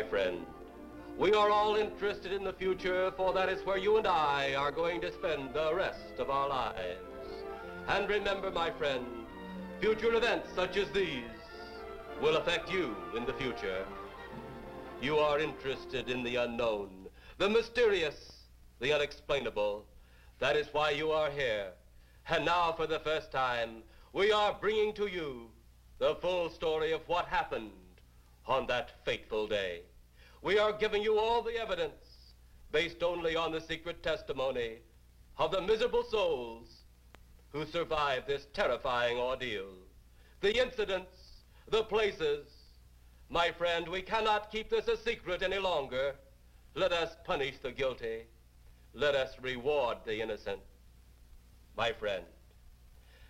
friend. We are all interested in the future, for that is where you and I are going to spend the rest of our lives. And remember, my friend, future events such as these will affect you in the future. You are interested in the unknown, the mysterious, the unexplainable. That is why you are here. And now, for the first time, we are bringing to you the full story of what happened on that fateful day. We are giving you all the evidence based only on the secret testimony of the miserable souls who survived this terrifying ordeal. The incidents, the places. My friend, we cannot keep this a secret any longer. Let us punish the guilty. Let us reward the innocent. My friend,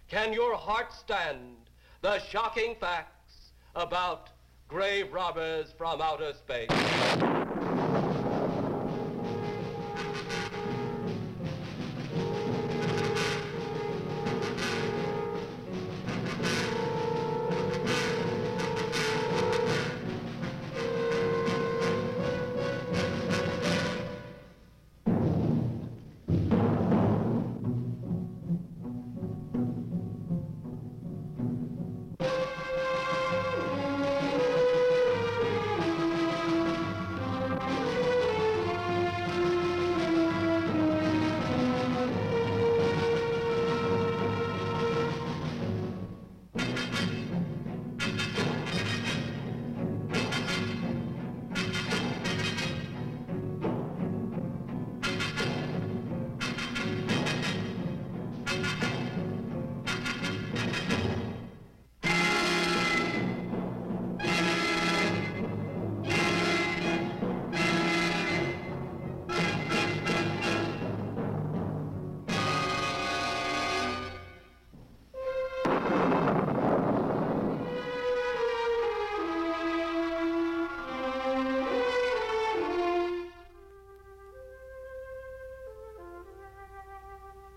can your heart stand the shocking facts about grave robbers from outer space?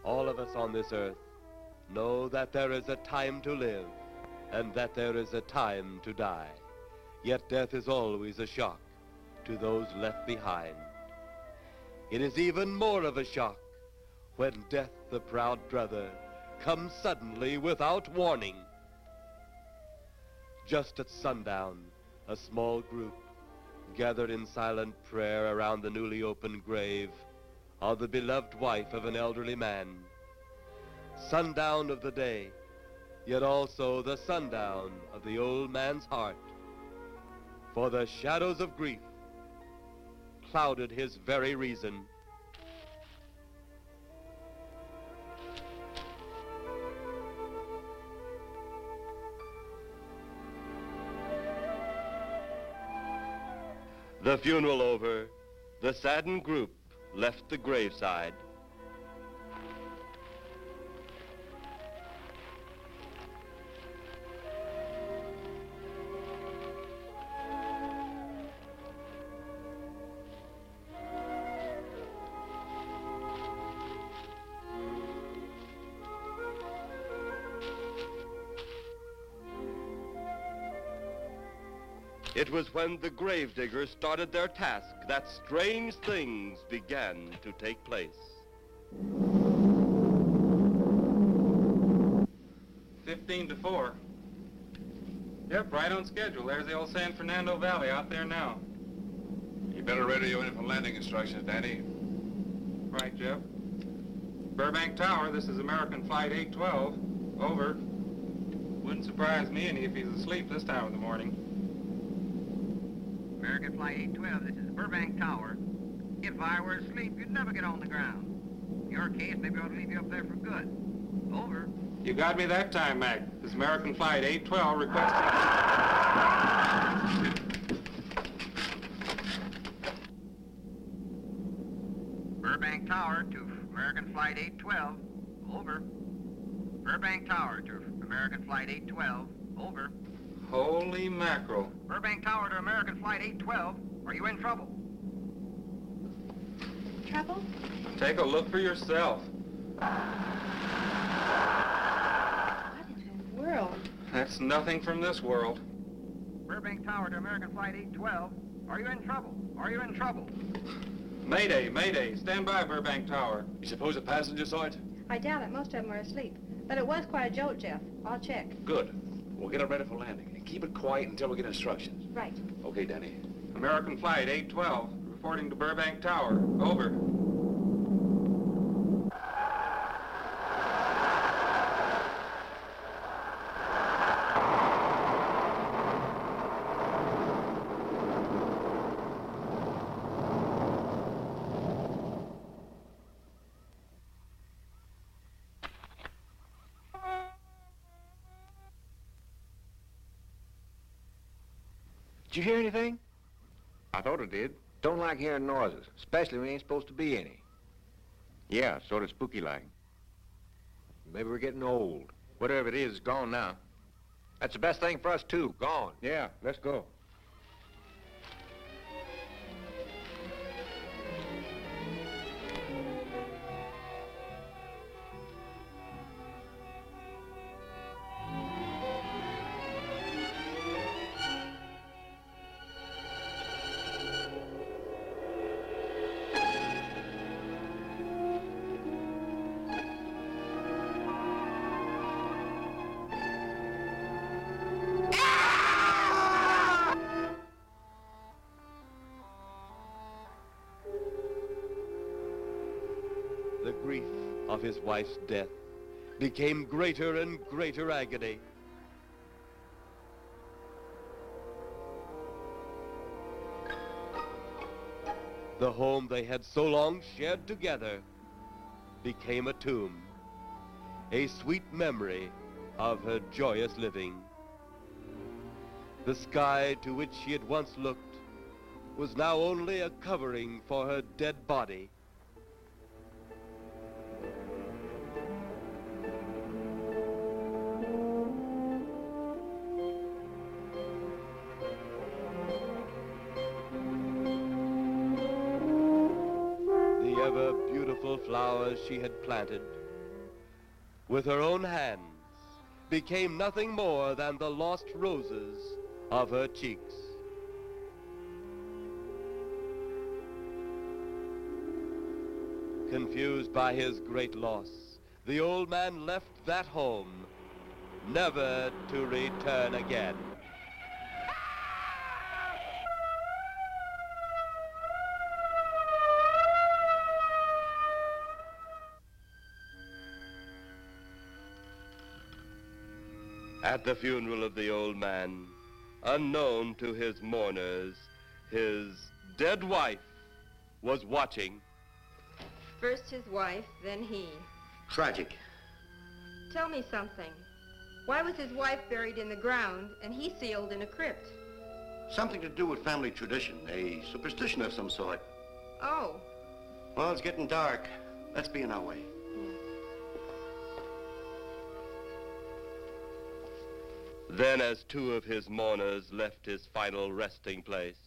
All of us on this earth know that there is a time to live and that there is a time to die. Yet death is always a shock to those left behind. It is even more of a shock when death, the proud brother, comes suddenly without warning. Just at sundown, a small group gathered in silent prayer around the newly opened grave of the beloved wife of an elderly man. Sundown of the day, yet also the sundown of the old man's heart. For the shadows of grief clouded his very reason. The funeral over, the saddened group left the graveside. It was when the gravediggers started their task that strange things began to take place. 15-4. Yep, right on schedule. There's the old San Fernando Valley out there now. You better radio in for landing instructions, Danny. Right, Jeff. Burbank Tower, this is American Flight 812. Over. Wouldn't surprise me any if he's asleep this time of the morning. American Flight 812, this is Burbank Tower. If I were asleep, you'd never get on the ground. In your case, maybe I ought to leave you up there for good. Over. You got me that time, Mac. This is American Flight 812 requesting... Burbank Tower to American Flight 812. Over. Burbank Tower to American Flight 812. Over. Holy mackerel. Burbank Tower to American Flight 812. Are you in trouble? Trouble? Take a look for yourself. What in the world? That's nothing from this world. Burbank Tower to American Flight 812. Are you in trouble? Are you in trouble? Mayday, mayday. Stand by, Burbank Tower. You suppose a passenger saw it? I doubt it. Most of them were asleep. But it was quite a jolt, Jeff. I'll check. Good. We'll get it ready for landing. And keep it quiet until we get instructions. Right. Okay, Danny. American Flight 812, reporting to Burbank Tower. Over. Did you hear anything? I thought it did. Don't like hearing noises, especially when there ain't supposed to be any. Yeah, sort of spooky-like. Maybe we're getting old. Whatever it is, it's gone now. That's the best thing for us, too. Gone. Yeah, let's go. The grief of his wife's death became greater and greater agony. The home they had so long shared together became a tomb, a sweet memory of her joyous living. The sky to which she had once looked was now only a covering for her dead body. The ever-beautiful flowers she had planted with her own hands became nothing more than the lost roses of her cheeks. Confused by his great loss, the old man left that home, never to return again. At the funeral of the old man, unknown to his mourners, his dead wife was watching. First his wife, then he. Tragic. Tell me something. Why was his wife buried in the ground and he sealed in a crypt? Something to do with family tradition, a superstition of some sort. Oh. Well, it's getting dark. Let's be on our way. Then, as two of his mourners left his final resting place,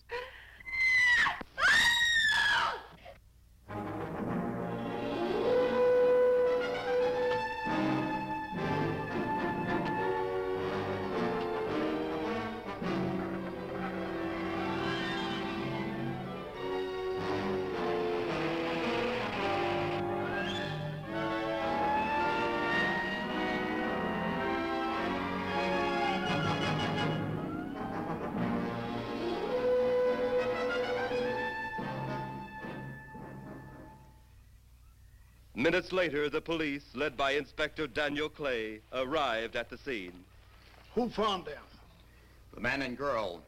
minutes later, the police, led by Inspector Daniel Clay, arrived at the scene. Who found them? The man and girl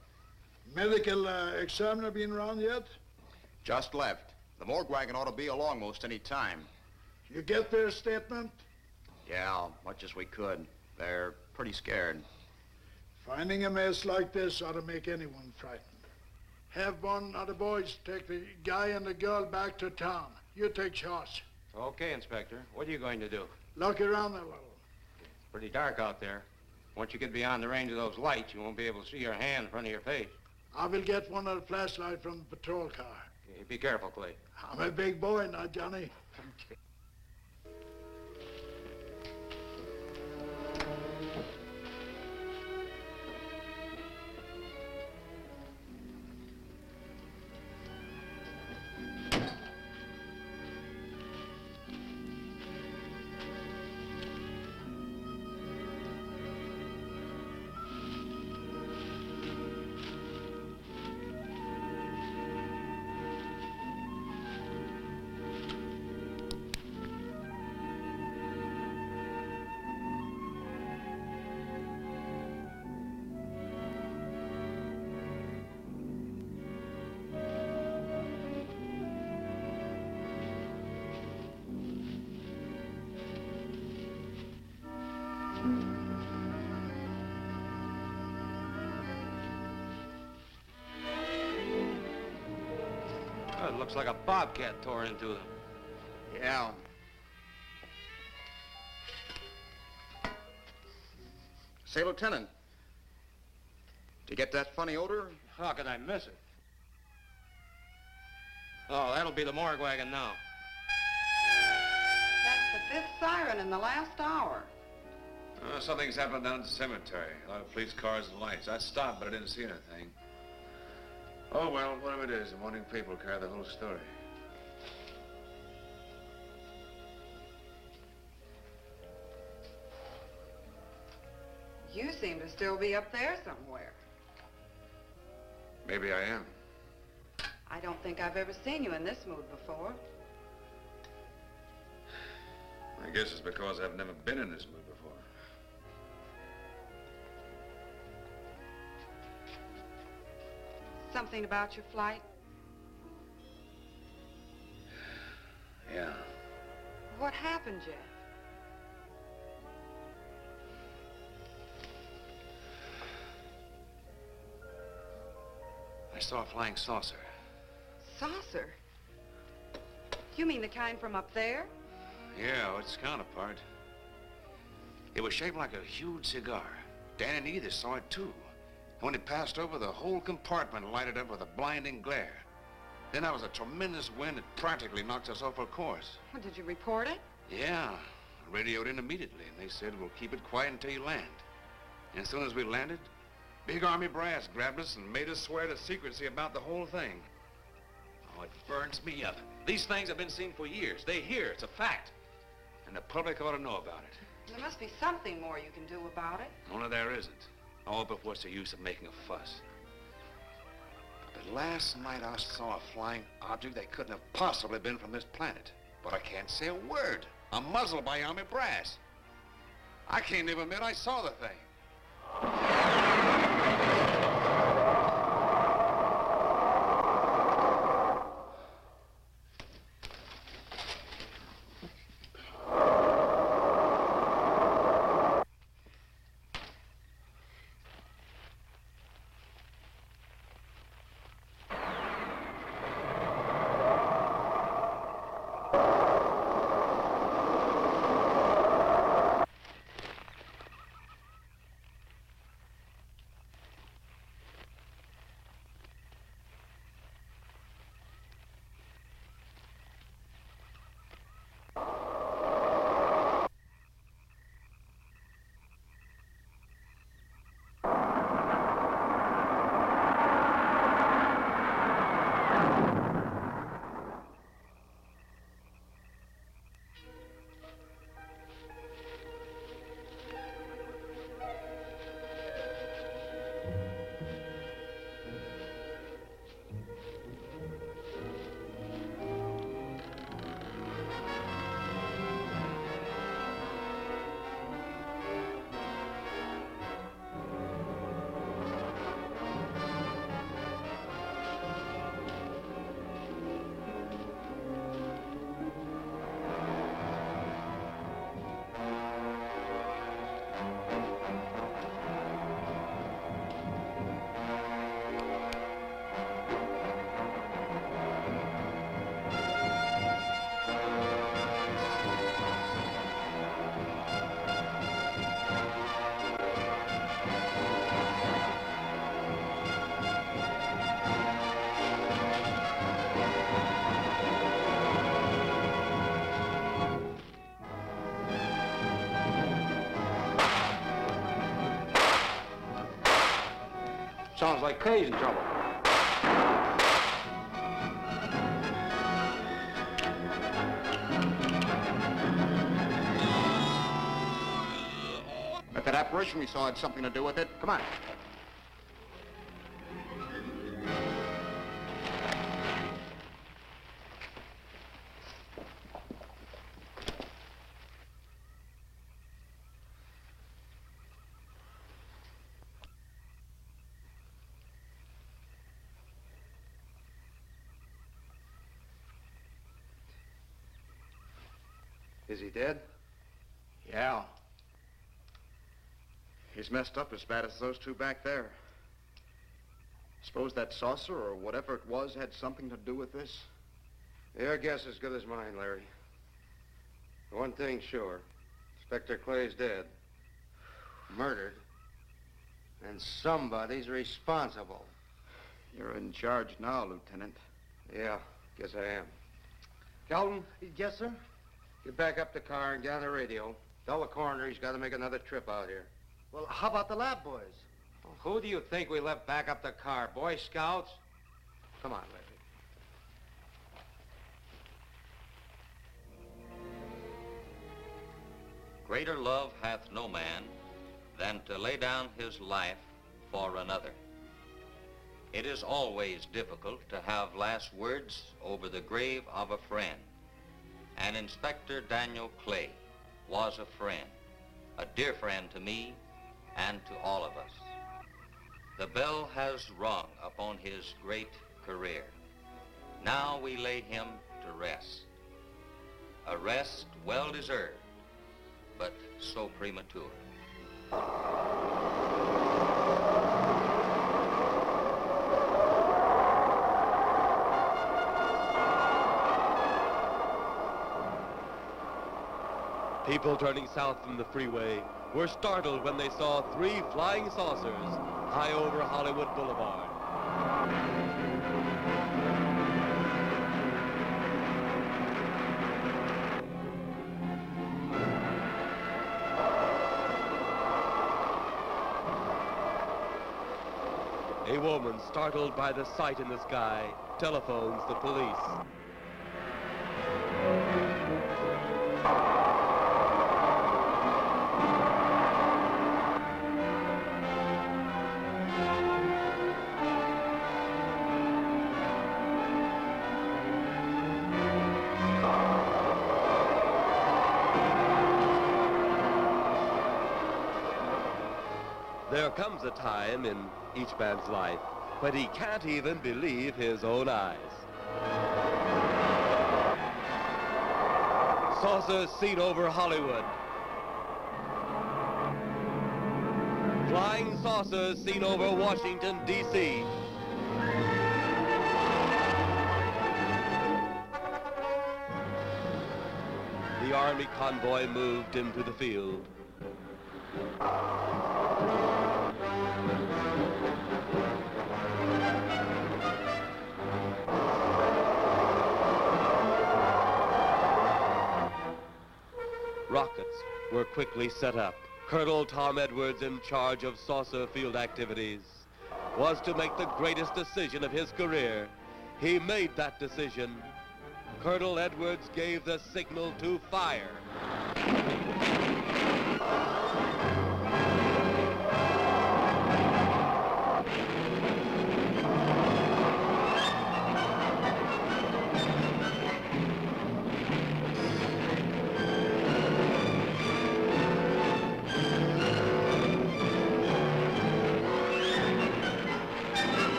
Medical examiner been around yet? just left. The morgue wagon ought to be along most any time. You get their statement? Yeah, much as we could. They're pretty scared. Finding a mess like this ought to make anyone frightened. Have one of the boys take the guy and the girl back to town. You take charge. Okay, Inspector. What are you going to do? Look around a little. It's pretty dark out there. Once you get beyond the range of those lights, you won't be able to see your hand in front of your face. I will get one of the flashlights from the patrol car. Okay, be careful, Clay. I'm a big boy now, Johnny. it looks like a bobcat tore into them. Yeah. Say, Lieutenant, did you get that funny odor? How could I miss it? Oh, that'll be the morgue wagon now. That's the fifth siren in the last hour. Something's happened down at the cemetery. A lot of police cars and lights. I stopped, but I didn't see anything. Oh, well, whatever it is, the morning people carry the whole story. You seem to still be up there somewhere. Maybe I am. I don't think I've ever seen you in this mood before. I guess it's because I've never been in this mood before. Something about your flight? Yeah. What happened, Jeff? I saw a flying saucer. Saucer? You mean the kind from up there? Yeah, its counterpart. It was shaped like a huge cigar. Dan and Edith saw it, too. And when it passed over, the whole compartment lighted up with a blinding glare. Then there was a tremendous wind that practically knocked us off our course. Well, did you report it? Yeah, I radioed in immediately, and they said, we'll keep it quiet until you land. And as soon as we landed, big Army brass grabbed us and made us swear to secrecy about the whole thing. Oh, it burns me up. These things have been seen for years. They hear, it's a fact. And the public ought to know about it. There must be something more you can do about it. Only there isn't. Oh, but what's the use of making a fuss? But last night I saw a flying object that couldn't have possibly been from this planet. But I can't say a word. I'm muzzled by Army brass. I can't even admit I saw the thing. Sounds like crazy trouble. If that apparition we saw had something to do with it, come on. Is he dead? Yeah. He's messed up as bad as those two back there. Suppose that saucer or whatever it was had something to do with this? Your guess is as good as mine, Larry. One thing's sure. Inspector Clay's dead. Murdered. And somebody's responsible. You're in charge now, Lieutenant. Yeah, guess I am. Calton? Yes, sir? Get back up the car and gather radio. Tell the coroner he's got to make another trip out here. Well, how about the lab boys? Well, who do you think we left back up the car? Boy Scouts? Come on, Larry. Greater love hath no man than to lay down his life for another. It is always difficult to have last words over the grave of a friend. And Inspector Daniel Clay was a friend, a dear friend to me and to all of us. The bell has rung upon his great career. Now we lay him to rest. A rest well deserved, but so premature. People turning south from the freeway were startled when they saw 3 flying saucers high over Hollywood Boulevard. A woman, startled by the sight in the sky, telephones the police. There comes a time in each man's life when he can't even believe his own eyes. Saucers seen over Hollywood. Flying saucers seen over Washington, D.C. The Army convoy moved into the field. Rockets were quickly set up. Colonel Tom Edwards, in charge of saucer field activities, was to make the greatest decision of his career. He made that decision. Colonel Edwards gave the signal to fire.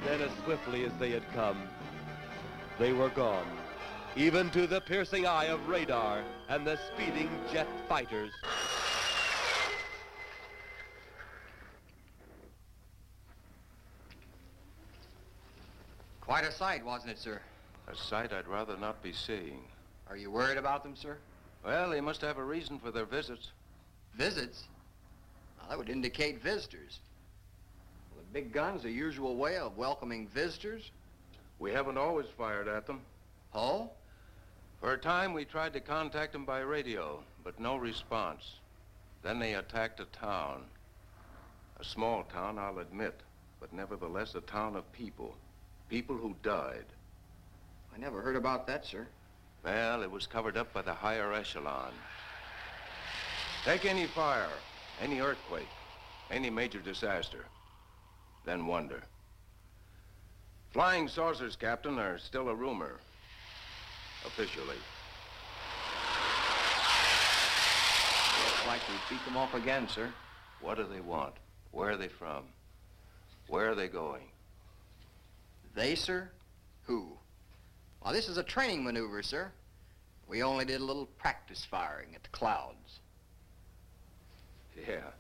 Then, as swiftly as they had come, they were gone, even to the piercing eye of radar and the speeding jet fighters. Quite a sight, wasn't it, sir? A sight I'd rather not be seeing. Are you worried about them, sir? Well, they must have a reason for their visits. Visits? Well, that would indicate visitors. Well, the big gun's the usual way of welcoming visitors. We haven't always fired at them. Oh? For a time, we tried to contact them by radio, but no response. Then they attacked a town. A small town, I'll admit, but nevertheless a town of people. People who died. I never heard about that, sir. Well, it was covered up by the higher echelon. Take any fire, any earthquake, any major disaster, then wonder. Flying saucers, Captain, are still a rumor, officially. Looks like we beat them off again, sir. What do they want? Where are they from? Where are they going? They, sir? Who? Well, this is a training maneuver, sir. We only did a little practice firing at the clouds. Yeah.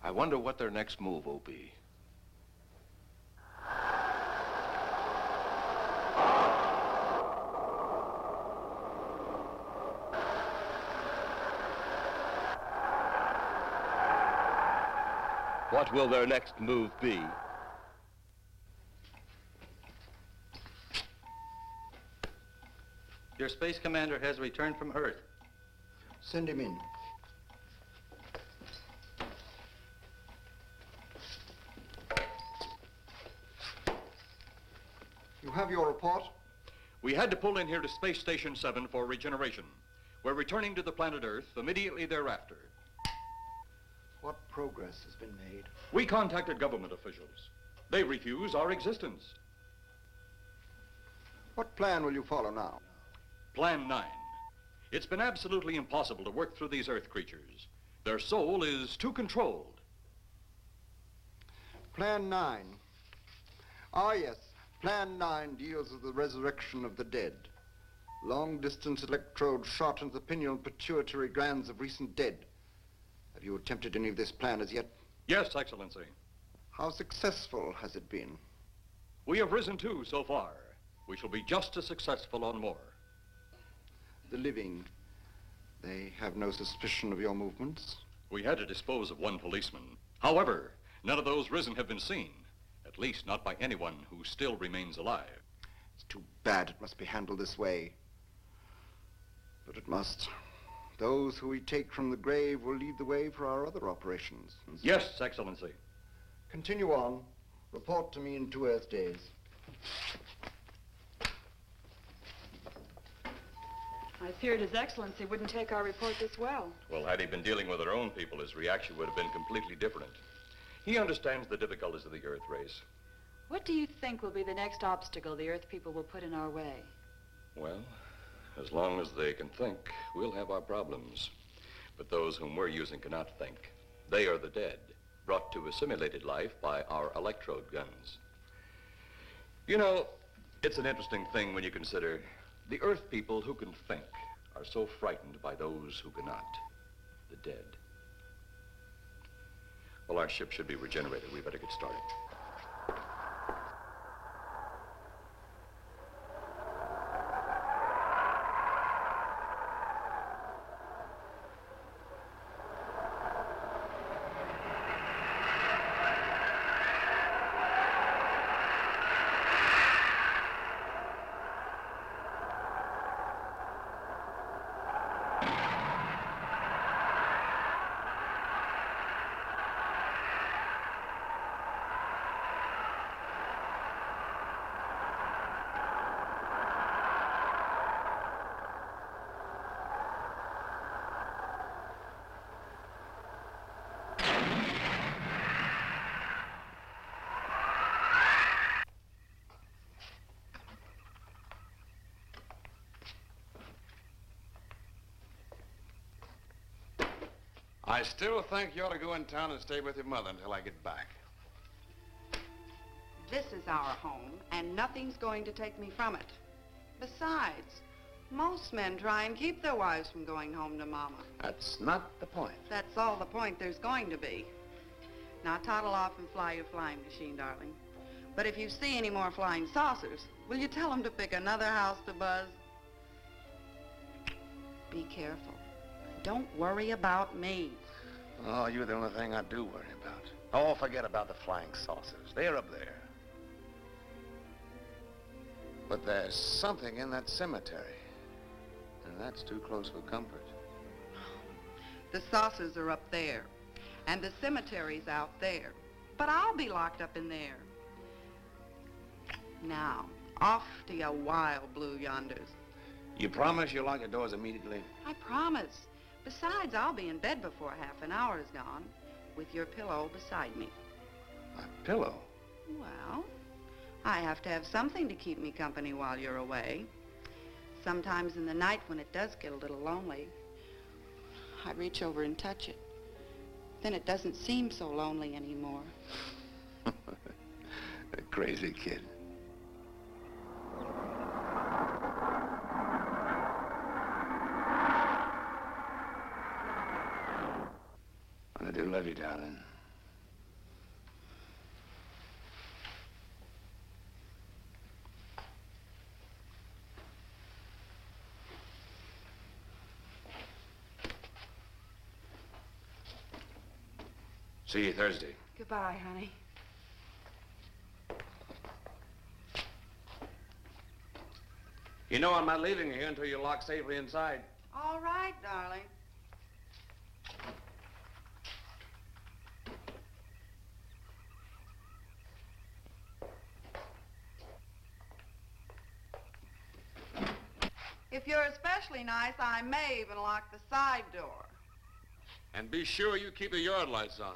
I wonder what their next move will be. What will their next move be? Your space commander has returned from Earth. Send him in. You have your report? We had to pull in here to Space Station 7 for regeneration. We're returning to the planet Earth immediately thereafter. What progress has been made? We contacted government officials. They refuse our existence. What plan will you follow now? Plan 9. It's been absolutely impossible to work through these Earth creatures. Their soul is too controlled. Plan 9. Ah, yes. Plan 9 deals with the resurrection of the dead. Long-distance electrode shot into the pineal and pituitary glands of recent dead. Have you attempted any of this plan as yet? Yes, Excellency. How successful has it been? We have risen too so far. We shall be just as successful on more. The living, they have no suspicion of your movements? We had to dispose of one policeman. However, none of those risen have been seen. At least not by anyone who still remains alive. It's too bad it must be handled this way. But it must. Those who we take from the grave will lead the way for our other operations. Yes, Excellency. Continue on. Report to me in 2 Earth days. I feared His Excellency wouldn't take our report this well. Well, had he been dealing with our own people, his reaction would have been completely different. He understands the difficulties of the Earth race. What do you think will be the next obstacle the Earth people will put in our way? Well, as long as they can think, we'll have our problems. But those whom we're using cannot think. They are the dead, brought to a simulated life by our electrode guns. You know, it's an interesting thing when you consider the Earth people who can think are so frightened by those who cannot, the dead. Well, our ship should be regenerated. We better get started. I still think you ought to go in town and stay with your mother until I get back. This is our home, and nothing's going to take me from it. Besides, most men try and keep their wives from going home to Mama. That's not the point. That's all the point there's going to be. Now toddle off and fly your flying machine, darling. But if you see any more flying saucers, will you tell them to pick another house to buzz? Be careful. Don't worry about me. Oh, you're the only thing I do worry about. Oh, forget about the flying saucers. They're up there. But there's something in that cemetery. And that's too close for comfort. The saucers are up there, and the cemetery's out there. But I'll be locked up in there. Now, off to your wild blue yonders. You promise you'll lock your doors immediately? I promise. Besides, I'll be in bed before half an hour is gone, with your pillow beside me. My pillow? Well, I have to have something to keep me company while you're away. Sometimes in the night when it does get a little lonely, I reach over and touch it. Then it doesn't seem so lonely anymore. A crazy kid. I do love you, darling. See you Thursday. Goodbye, honey. You know I'm not leaving you here until you're locked safely inside. All right, darling. If you're especially nice, I may even lock the side door. And be sure you keep the yard lights on.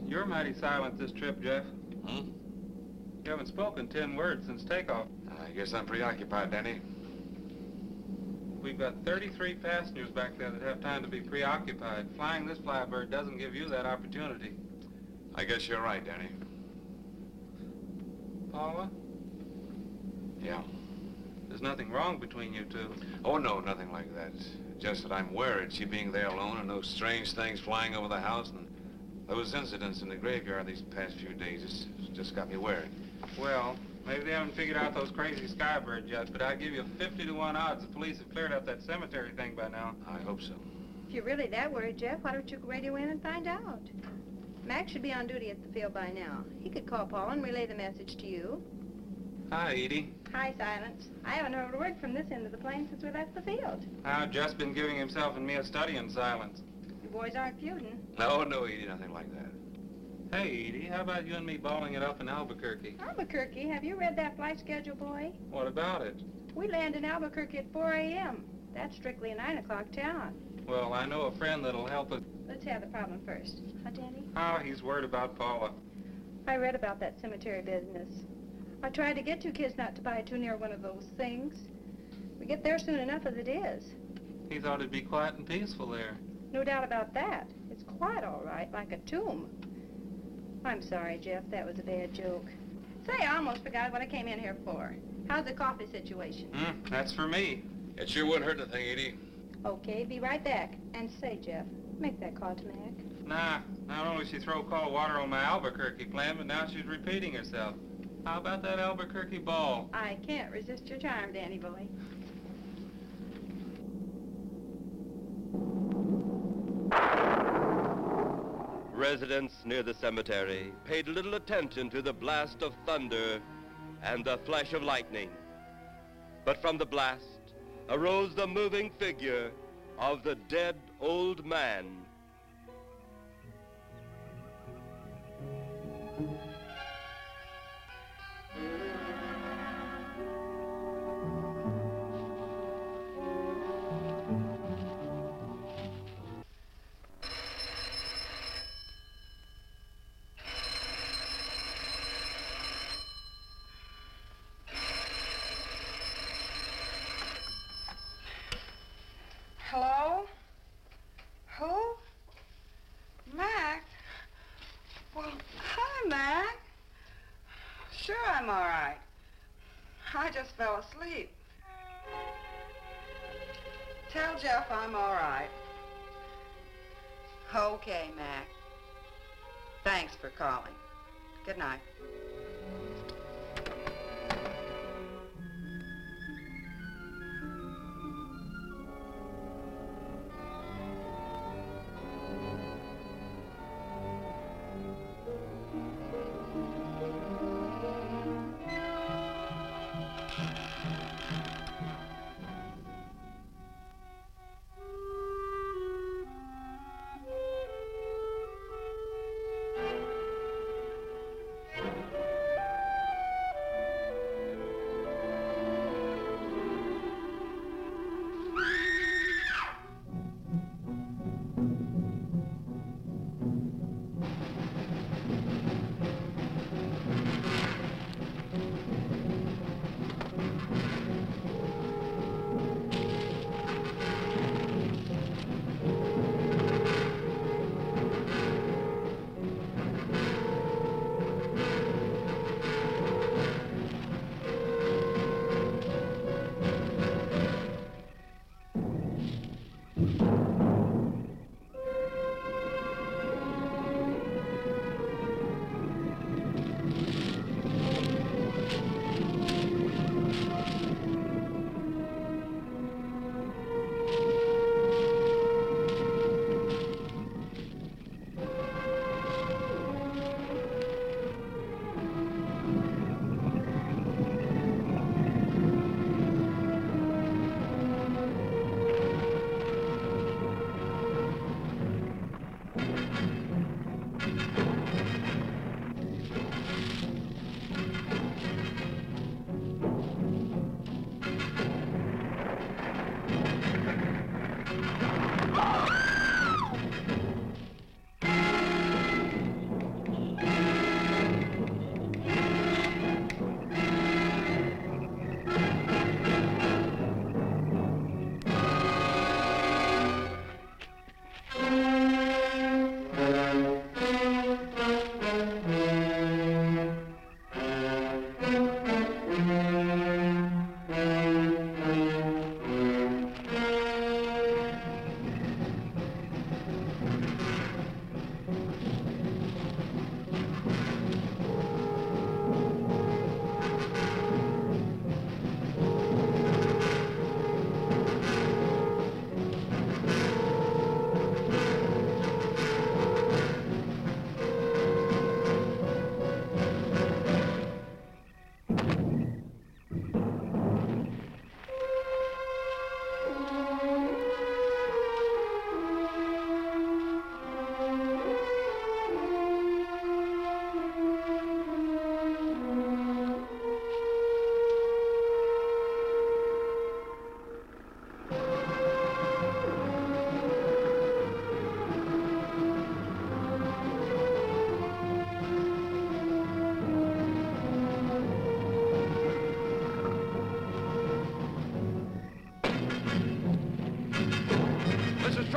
You're mighty silent this trip, Jeff. Hmm? You haven't spoken 10 words since takeoff. I guess I'm preoccupied, Danny. We've got 33 passengers back there that have time to be preoccupied. Flying this flybird doesn't give you that opportunity. I guess you're right, Danny. Paula? Yeah. There's nothing wrong between you two. Oh, no, nothing like that. Just that I'm worried, she being there alone and those strange things flying over the house and those incidents in the graveyard these past few days. It's just got me worried. Well, maybe they haven't figured out those crazy skybirds yet, but I'd give you 50 to 1 odds the police have cleared up that cemetery thing by now. I hope so. If you're really that worried, Jeff, why don't you radio in and find out? Mac should be on duty at the field by now. He could call Paul and relay the message to you. Hi, Edie. Hi, Silence. I haven't heard a word from this end of the plane since we left the field. I've just been giving himself and me a study in silence. You boys aren't feuding. No, Edie, nothing like that. Hey, Edie, how about you and me balling it up in Albuquerque? Albuquerque? Have you read that flight schedule, boy? What about it? We land in Albuquerque at 4 a.m. That's strictly a 9 o'clock town. Well, I know a friend that'll help us. Let's have the problem first. Huh, Danny? Oh, he's worried about Paula. I read about that cemetery business. I tried to get you kids not to buy too near one of those things. We get there soon enough as it is. He thought it'd be quiet and peaceful there. No doubt about that. It's quite all right, like a tomb. I'm sorry, Jeff. That was a bad joke. Say, I almost forgot what I came in here for. How's the coffee situation? That's for me. It sure wouldn't hurt anything, Edie. Okay, be right back. And say, Jeff, make that call to Mac. Nah, not only she throw cold water on my Albuquerque plan, but now she's repeating herself. How about that Albuquerque ball? I can't resist your charm, Danny boy. Residents near the cemetery paid little attention to the blast of thunder and the flash of lightning. But from the blast arose the moving figure of the dead old man. Hello? Who? Mac? Well, hi, Mac. Sure, I'm all right. I just fell asleep. Tell Jeff I'm all right. Okay, Mac. Thanks for calling. Good night.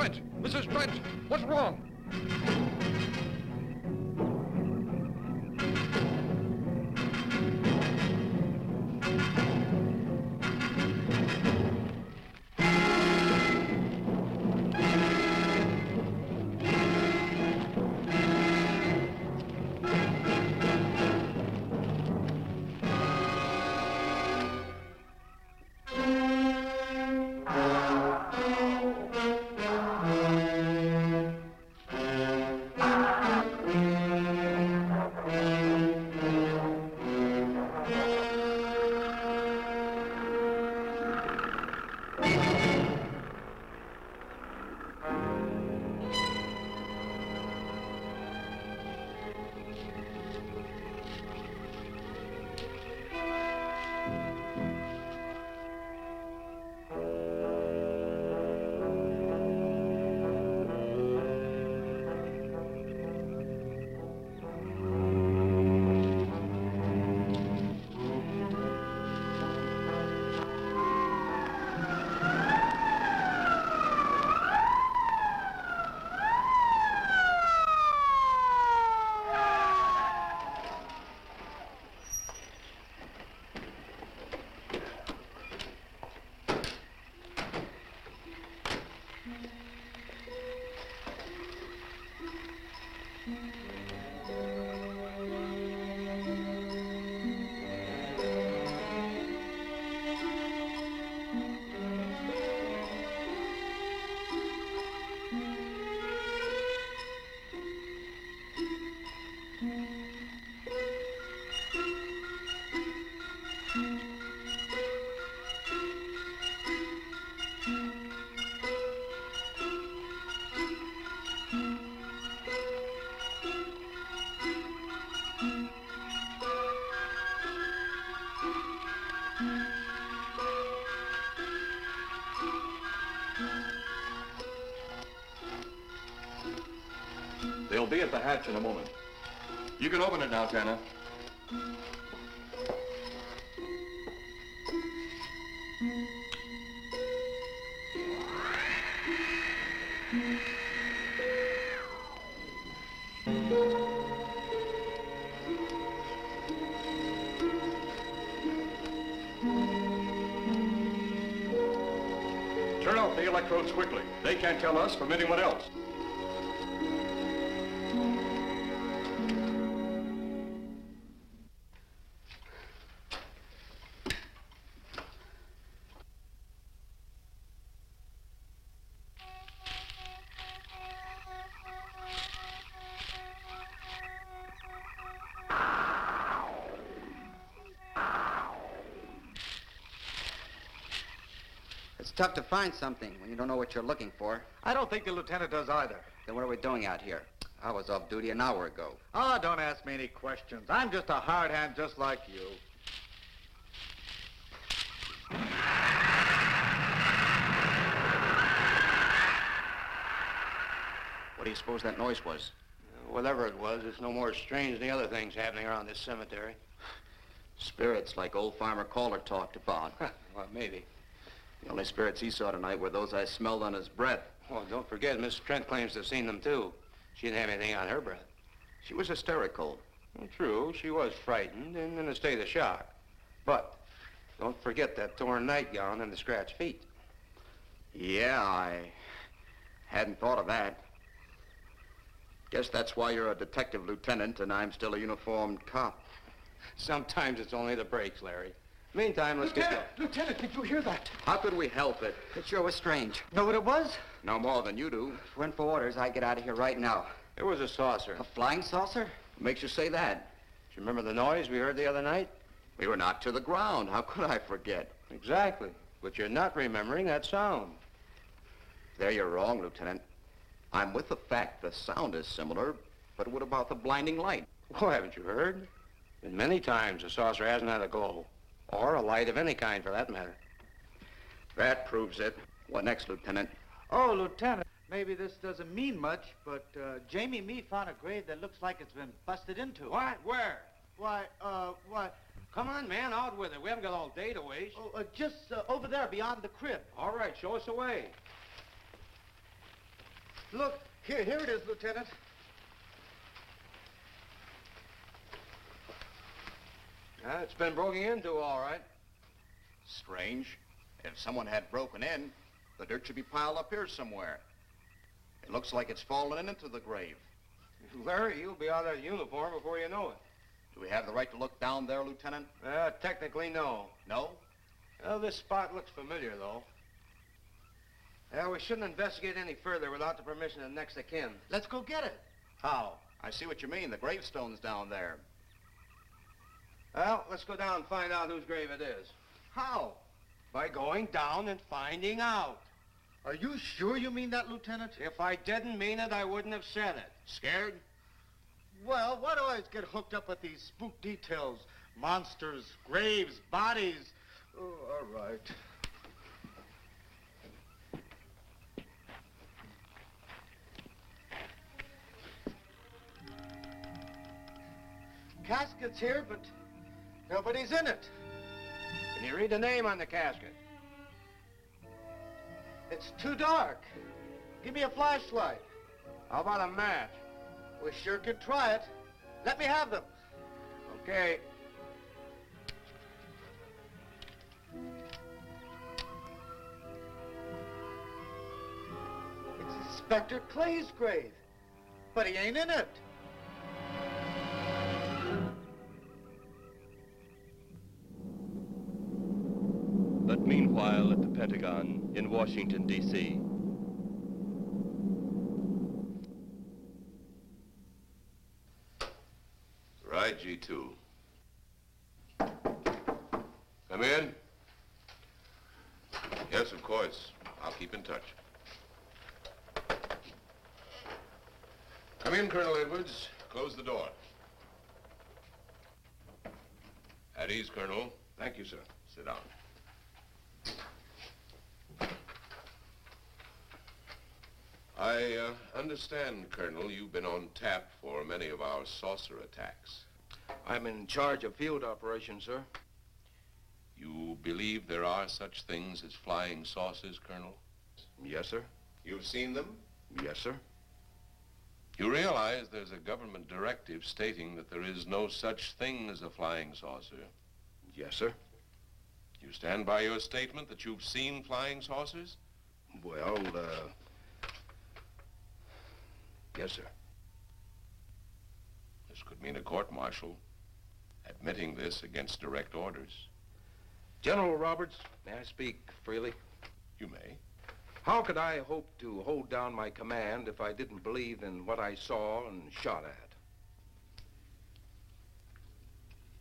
Trent! Mrs. Trent! What's wrong? They'll be at the hatch in a moment. You can open it now, Tanner. Turn off the electrodes quickly. They can't tell us from anyone else. It's tough to find something when you don't know what you're looking for. I don't think the lieutenant does either. Then what are we doing out here? I was off duty an hour ago. Oh, don't ask me any questions. I'm just a hard hand just like you. What do you suppose that noise was? Whatever it was, it's no more strange than the other things happening around this cemetery. Spirits like old Farmer Caller talked about. Well, maybe. The only spirits he saw tonight were those I smelled on his breath. Well, don't forget, Miss Trent claims to have seen them, too. She didn't have anything on her breath. She was hysterical. Well, true, she was frightened and in a state of shock. But don't forget that torn nightgown and the scratched feet. Yeah, I hadn't thought of that. Guess that's why you're a detective lieutenant and I'm still a uniformed cop. Sometimes it's only the breaks, Larry. Meantime, let's get going. Lieutenant, did you hear that? How could we help it? It sure was strange. Know what it was? No more than you do. If it went for orders, I'd get out of here right now. It was a saucer. A flying saucer? What makes you say that? Do you remember the noise we heard the other night? We were knocked to the ground. How could I forget? Exactly. But you're not remembering that sound. There you're wrong, Lieutenant. I'm with the fact the sound is similar, but what about the blinding light? Oh, haven't you heard? Been many times the saucer hasn't had a glow. Or a light of any kind, for that matter. That proves it. What next, Lieutenant? Oh, Lieutenant, maybe this doesn't mean much, but Jamie Mee found a grave that looks like it's been busted into. What? Where? Why, Come on, man, out with it. We haven't got all day to waste. just over there beyond the crib. All right, show us the way. Look, here it is, Lieutenant. It's been broken into, all right. Strange. If someone had broken in, the dirt should be piled up here somewhere. It looks like it's fallen into the grave. Larry, you'll be out of that uniform before you know it. Do we have the right to look down there, Lieutenant? Technically, no. No? Well, this spot looks familiar, though. We shouldn't investigate any further without the permission of next of kin. Let's go get it. How? I see what you mean. The gravestone's down there. Well, let's go down and find out whose grave it is. How? By going down and finding out. Are you sure you mean that, Lieutenant? If I didn't mean it, I wouldn't have said it. Scared? Well, why do I always get hooked up with these spook details? Monsters, graves, bodies. Oh, all right. Casket's here, but nobody's in it. Can you read the name on the casket? It's too dark. Give me a flashlight. How about a match? We sure could try it. Let me have them. Okay. It's Inspector Clay's grave, but he ain't in it. But meanwhile, at the Pentagon in Washington, D.C., Right, G2. Come in. Yes, of course. I'll keep in touch. Come in, Colonel Edwards. Close the door. At ease, Colonel. Thank you, sir. Sit down. I understand, Colonel, you've been on tap for many of our saucer attacks. I'm in charge of field operations, sir. You believe there are such things as flying saucers, Colonel? Yes, sir. You've seen them? Yes, sir. You realize there's a government directive stating that there is no such thing as a flying saucer? Yes, sir. You stand by your statement that you've seen flying saucers? Well, yes, sir. This could mean a court-martial, admitting this against direct orders. General Roberts, may I speak freely? You may. How could I hope to hold down my command if I didn't believe in what I saw and shot at?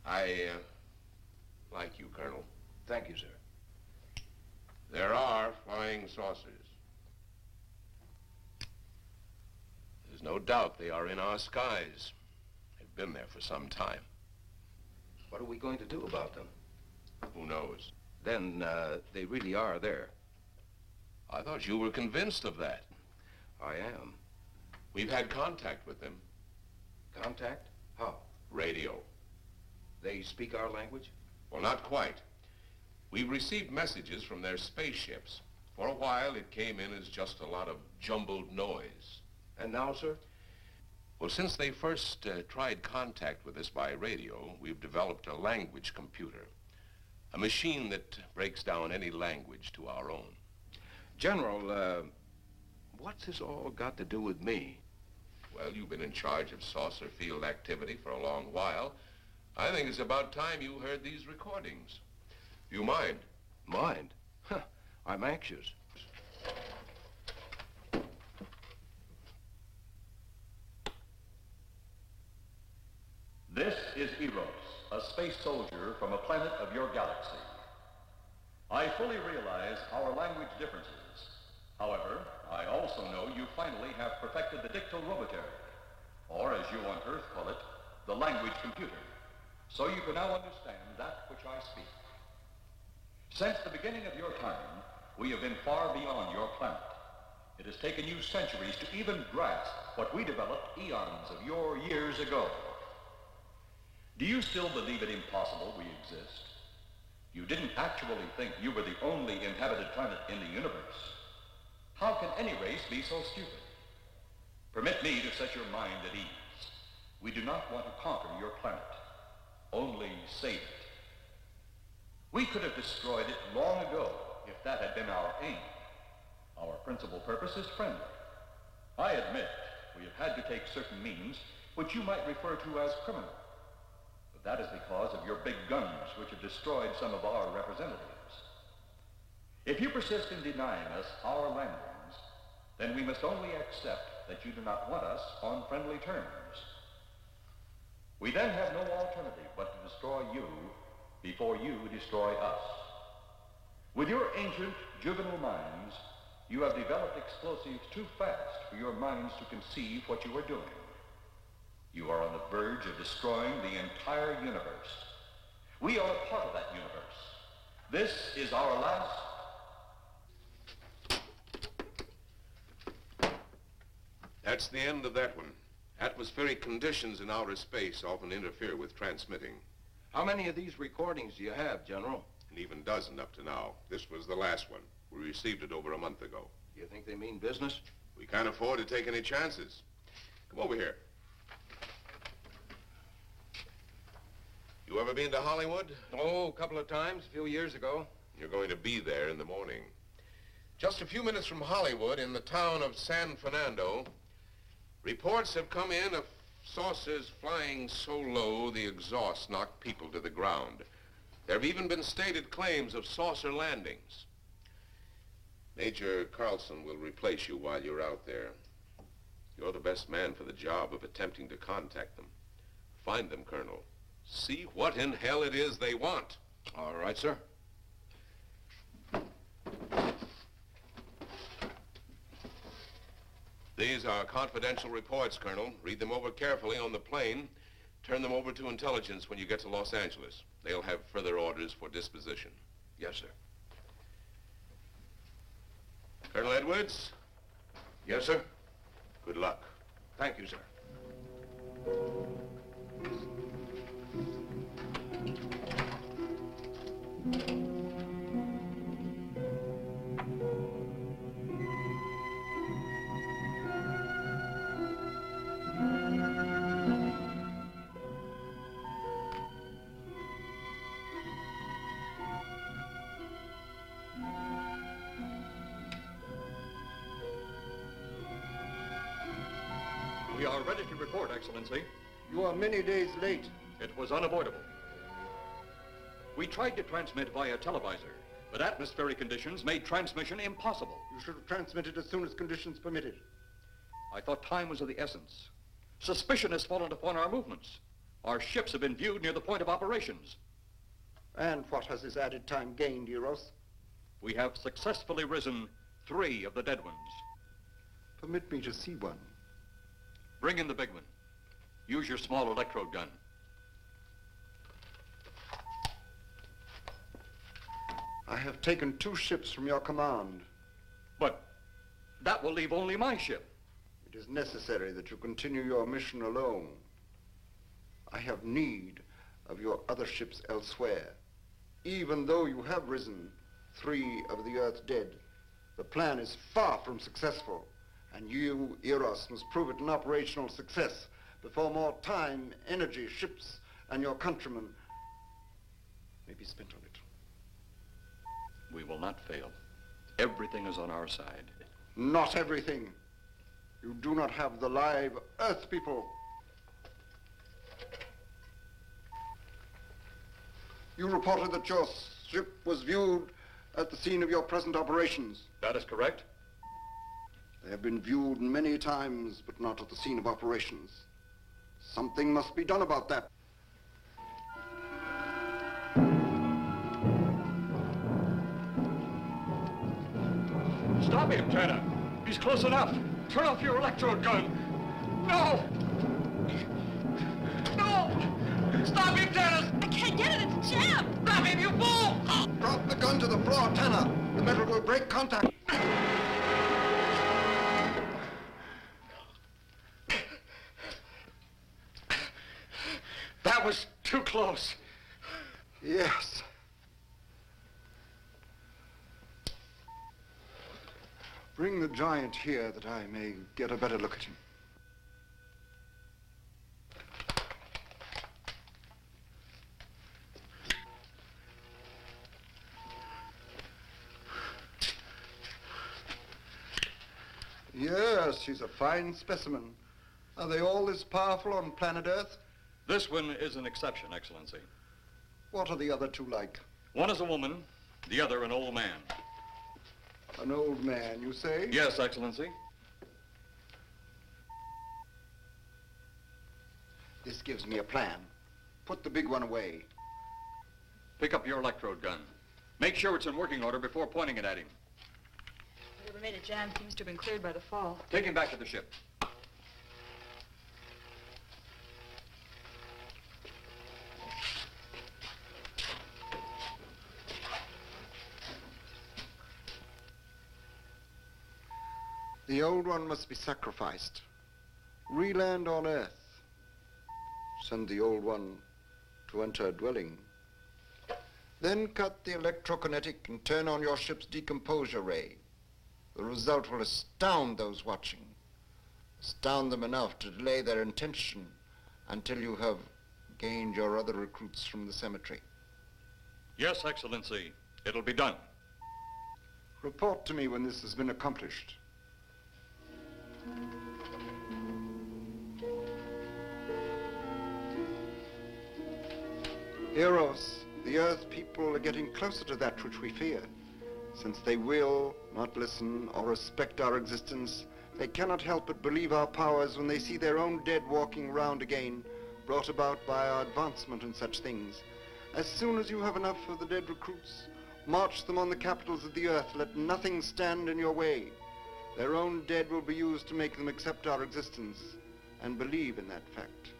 I like you, Colonel. Thank you, sir. There are flying saucers. There's no doubt they are in our skies. They've been there for some time. What are we going to do about them? Who knows? Then, they really are there. I thought you were convinced of that. I am. We've had contact with them. Contact? How? Radio. They speak our language? Well, not quite. We've received messages from their spaceships. For a while, it came in as just a lot of jumbled noise. And now, sir? Well, since they first tried contact with us by radio, we've developed a language computer. A machine that breaks down any language to our own. General, what's this all got to do with me? Well, you've been in charge of saucer field activity for a long while. I think it's about time you heard these recordings. Do you mind? Mind? Huh, I'm anxious. This is Eros, a space soldier from a planet of your galaxy. I fully realize our language differences. However, I also know you finally have perfected the dictorobotery, or as you on Earth call it, the language computer, so you can now understand that which I speak. Since the beginning of your time, we have been far beyond your planet. It has taken you centuries to even grasp what we developed eons of your years ago. Do you still believe it impossible we exist? You didn't actually think you were the only inhabited planet in the universe. How can any race be so stupid? Permit me to set your mind at ease. We do not want to conquer your planet, only save it. We could have destroyed it long ago if that had been our aim. Our principal purpose is friendly. I admit we have had to take certain means which you might refer to as criminal. But that is because of your big guns which have destroyed some of our representatives. If you persist in denying us our landings, then we must only accept that you do not want us on friendly terms. We then have no alternative but to destroy you before you destroy us. With your ancient juvenile minds, you have developed explosives too fast for your minds to conceive what you are doing. You are on the verge of destroying the entire universe. We are a part of that universe. This is our last... That's the end of that one. Atmospheric conditions in outer space often interfere with transmitting. How many of these recordings do you have, General? An even dozen up to now. This was the last one. We received it over a month ago. You think they mean business? We can't afford to take any chances. Come over here. You ever been to Hollywood? Oh, a couple of times, a few years ago. You're going to be there in the morning. Just a few minutes from Hollywood, in the town of San Fernando, reports have come in of saucers flying so low the exhaust knocked people to the ground. There have even been stated claims of saucer landings. Major Carlson will replace you while you're out there. You're the best man for the job of attempting to contact them. Find them, Colonel. See what in hell it is they want. All right, sir. These are confidential reports, Colonel. Read them over carefully on the plane. Turn them over to intelligence when you get to Los Angeles. They'll have further orders for disposition. Yes, sir. Colonel Edwards? Yes, sir. Good luck. Thank you, sir. We are ready to report, Excellency. You are many days late. It was unavoidable. We tried to transmit via televisor, but atmospheric conditions made transmission impossible. You should have transmitted as soon as conditions permitted. I thought time was of the essence. Suspicion has fallen upon our movements. Our ships have been viewed near the point of operations. And what has this added time gained, Eros? We have successfully risen 3 of the dead ones. Permit me to see one. Bring in the big one. Use your small electrode gun. I have taken 2 ships from your command. But that will leave only my ship. It is necessary that you continue your mission alone. I have need of your other ships elsewhere. Even though you have risen 3 of the Earth's dead, the plan is far from successful. And you, Eros, must prove it an operational success before more time, energy, ships, and your countrymen may be spent on it. We will not fail. Everything is on our side. Not everything. You do not have the live Earth people. You reported that your ship was viewed at the scene of your present operations. That is correct. They have been viewed many times, but not at the scene of operations. Something must be done about that. Stop him, Tanner. He's close enough. Turn off your electrode gun. No! No! Stop him, Tanner! I can't get it. It's jammed. Grab him, you fool! Drop the gun to the floor, Tanner. The metal will break contact. That was too close. Yes. Bring the giant here that I may get a better look at him. Yes, she's a fine specimen. Are they all this powerful on planet Earth? This one is an exception, Excellency. What are the other two like? One is a woman, the other an old man. An old man, you say? Yes, Excellency. This gives me a plan. Put the big one away. Pick up your electrode gun. Make sure it's in working order before pointing it at him. Whatever made it jam seems to have been cleared by the fall. Take him back to the ship. The old one must be sacrificed. Re-land on Earth. Send the old one to enter a dwelling. Then cut the electrokinetic and turn on your ship's decomposure ray. The result will astound those watching. Astound them enough to delay their intention until you have gained your other recruits from the cemetery. Yes, Excellency. It'll be done. Report to me when this has been accomplished. Heroes, the Earth people are getting closer to that which we fear. Since they will not listen or respect our existence, they cannot help but believe our powers when they see their own dead walking round again, brought about by our advancement and such things. As soon as you have enough of the dead recruits, march them on the capitals of the Earth. Let nothing stand in your way. Their own dead will be used to make them accept our existence and believe in that fact.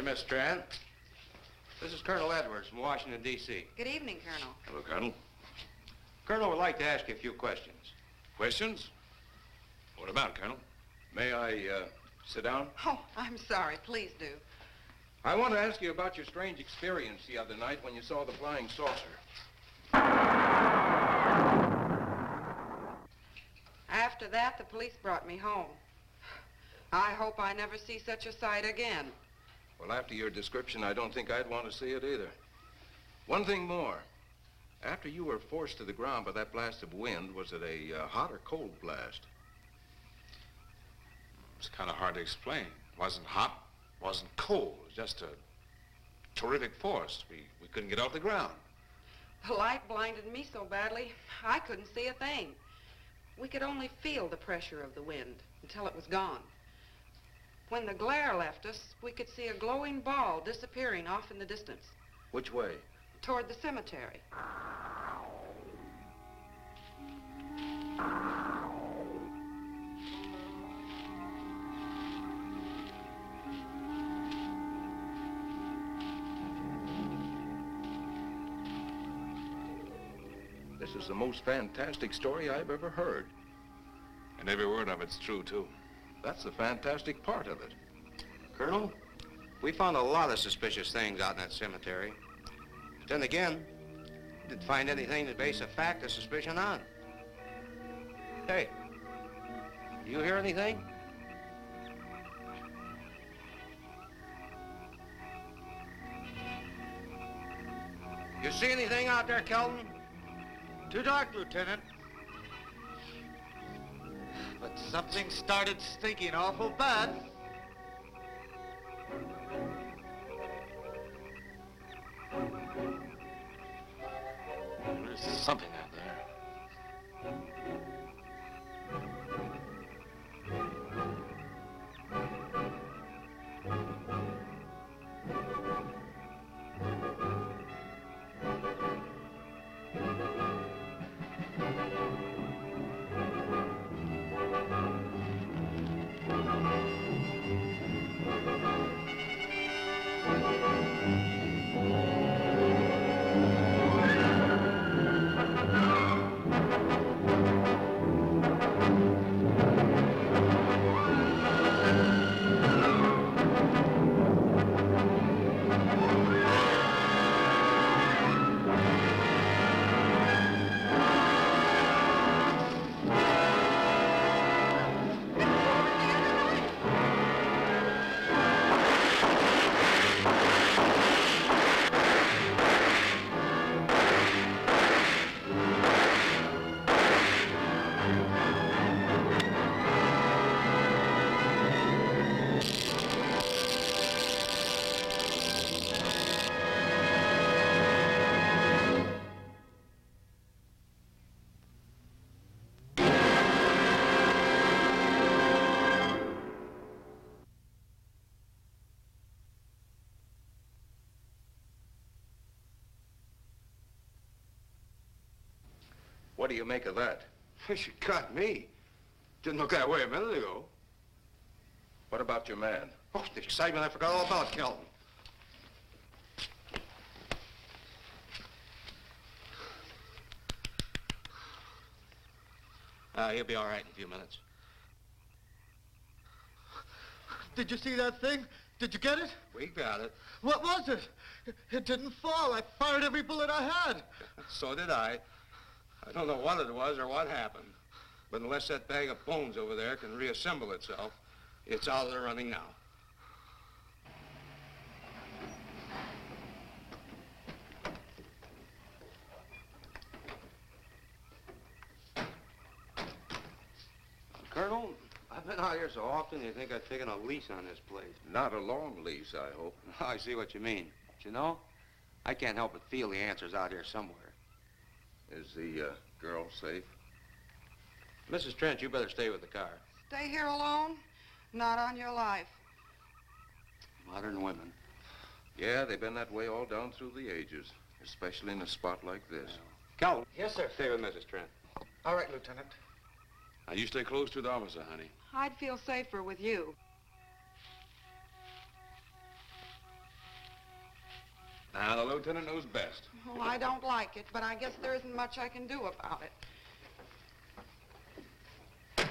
Miss Strand. This is Colonel Edwards from Washington, D.C. Good evening, Colonel. Hello, Colonel. Colonel would like to ask you a few questions. Questions? What about, Colonel? May I sit down? Oh, I'm sorry. Please do. I want to ask you about your strange experience the other night when you saw the flying saucer. After that, the police brought me home. I hope I never see such a sight again. Well, after your description, I don't think I'd want to see it either. One thing more. After you were forced to the ground by that blast of wind, was it a hot or cold blast? It's kind of hard to explain. It wasn't hot, wasn't cold. It was just a terrific force. We couldn't get off the ground. The light blinded me so badly, I couldn't see a thing. We could only feel the pressure of the wind until it was gone. When the glare left us, we could see a glowing ball disappearing off in the distance. Which way? Toward the cemetery. This is the most fantastic story I've ever heard. And every word of it's true, too. That's the fantastic part of it. Colonel, we found a lot of suspicious things out in that cemetery. But then again, we didn't find anything to base a fact or suspicion on. Hey, do you hear anything? You see anything out there, Kelton? Too dark, Lieutenant. But something started stinking awful bad. There's something out there. What do you make of that? She got me. Didn't look that way a minute ago. What about your man? Oh, the excitement, I forgot all about Kelton. He'll be all right in a few minutes. Did you see that thing? Did you get it? We got it. What was it? It didn't fall. I fired every bullet I had. So did I. I don't know what it was or what happened. But unless that bag of bones over there can reassemble itself, it's out of the running now. Colonel, I've been out here so often, you think I've taken a lease on this place. Not a long lease, I hope. I see what you mean. But you know, I can't help but feel the answer's out here somewhere. Is the girl safe? Mrs. Trent, you better stay with the car. Stay here alone? Not on your life. Modern women. Yeah, they've been that way all down through the ages, especially in a spot like this. Calvin. Yes, sir. Stay with Mrs. Trent. All right, Lieutenant. Now, you stay close to the officer, honey. I'd feel safer with you. Now, the lieutenant knows best. Well, I don't like it, but I guess there isn't much I can do about it.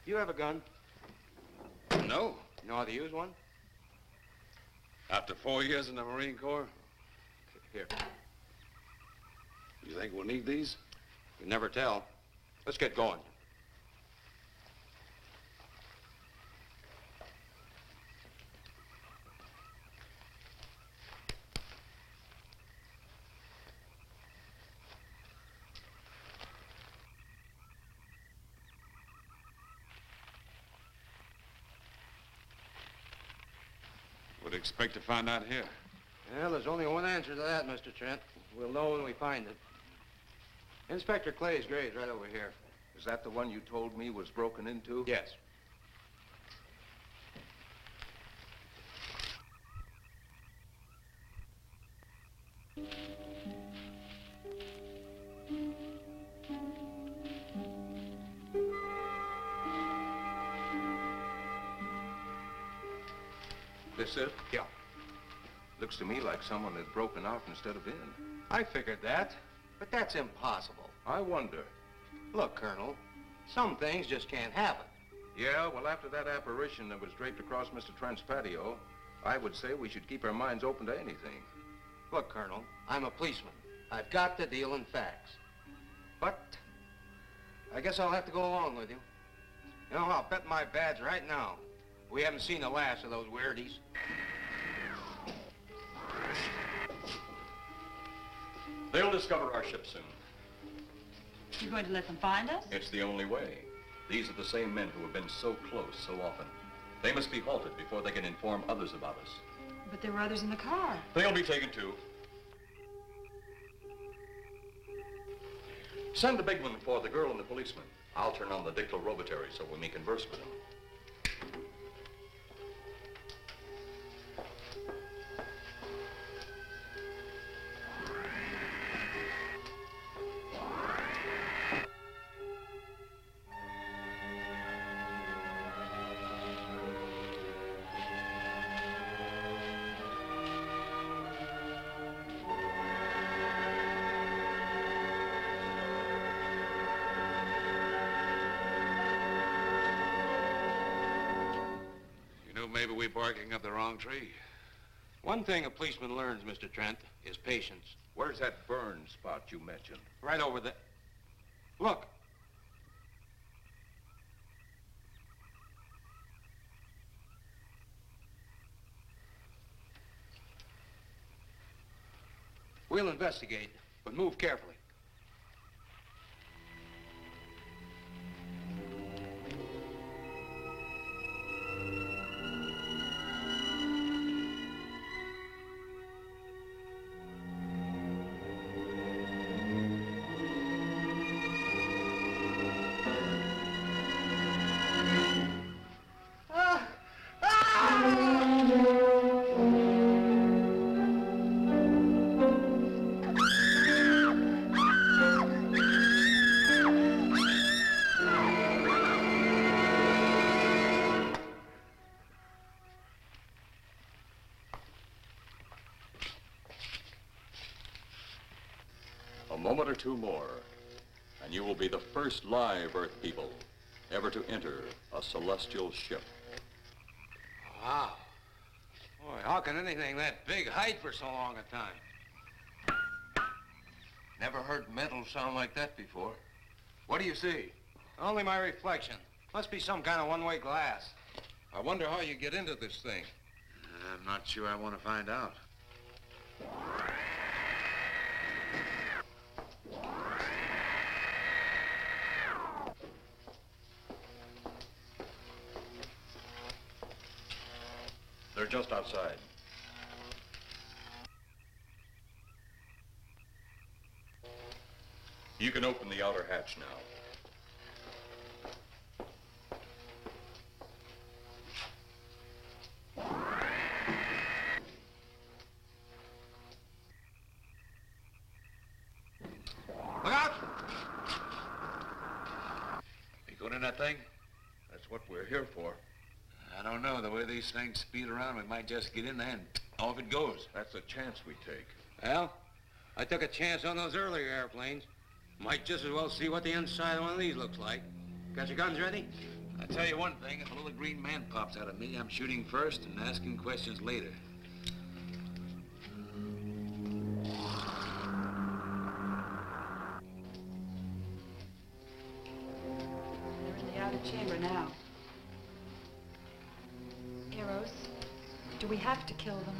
You have a gun? No. You know how to use one? After 4 years in the Marine Corps? Here. You think we'll need these? You never tell. Let's get going. Would expect to find out here. Well, there's only one answer to that, Mr. Trent. We'll know when we find it. Inspector Clay's grave's right over here. Is that the one you told me was broken into? Yes. This it? Yeah. Looks to me like someone had broken out instead of in. I figured that, but that's impossible. I wonder. Look, Colonel, some things just can't happen. Yeah, well, after that apparition that was draped across Mr. Trent's patio, I would say we should keep our minds open to anything. Look, Colonel, I'm a policeman. I've got to deal in facts. But I guess I'll have to go along with you. You know, I'll bet my badge right now we haven't seen the last of those weirdies. They'll discover our ship soon. You're going to let them find us? It's the only way. These are the same men who have been so close so often. They must be halted before they can inform others about us. But there were others in the car. They'll be taken too. Send the big one for the girl and the policeman. I'll turn on the dictal robotary so we may converse with them. Maybe we're barking up the wrong tree. One thing a policeman learns, Mr. Trent, is patience. Where's that burn spot you mentioned? Right over there. Look. We'll investigate, but move carefully. moment or two more, and you will be the first live Earth people ever to enter a celestial ship. Wow. Boy, how can anything that big hide for so long a time? Never heard metal sound like that before. What do you see? Only my reflection. Must be some kind of one-way glass. I wonder how you get into this thing. I'm not sure I want to find out. They're just outside. You can open the outer hatch now. Look out! You going in that thing? That's what we're here for. I don't know. The way these things speed around, we might just get in there and off it goes. That's a chance we take. Well, I took a chance on those earlier airplanes. Might just as well see what the inside of one of these looks like. Got your guns ready? I'll tell you one thing. If a little green man pops out of me, I'm shooting first and asking questions later. They're in the outer chamber now. Eros, do we have to kill them?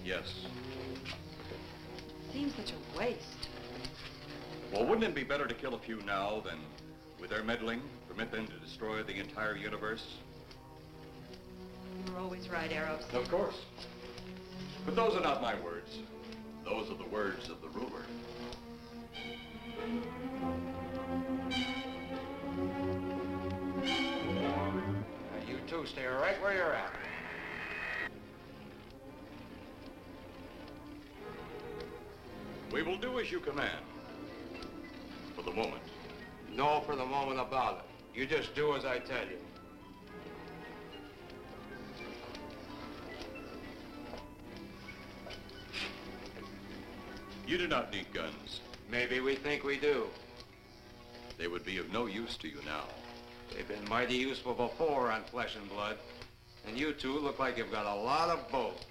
Yes. Seems such a waste. Well, wouldn't it be better to kill a few now than, with their meddling, permit them to destroy the entire universe? You're always right, Eros. Of course. But those are not my words. Those are the words of the ruler. Now, you two stay right where you're at. We will do as you command. For the moment. No for the moment about it. You just do as I tell you. You do not need guns. Maybe we think we do. They would be of no use to you now. They've been mighty useful before on flesh and blood. And you two look like you've got a lot of both.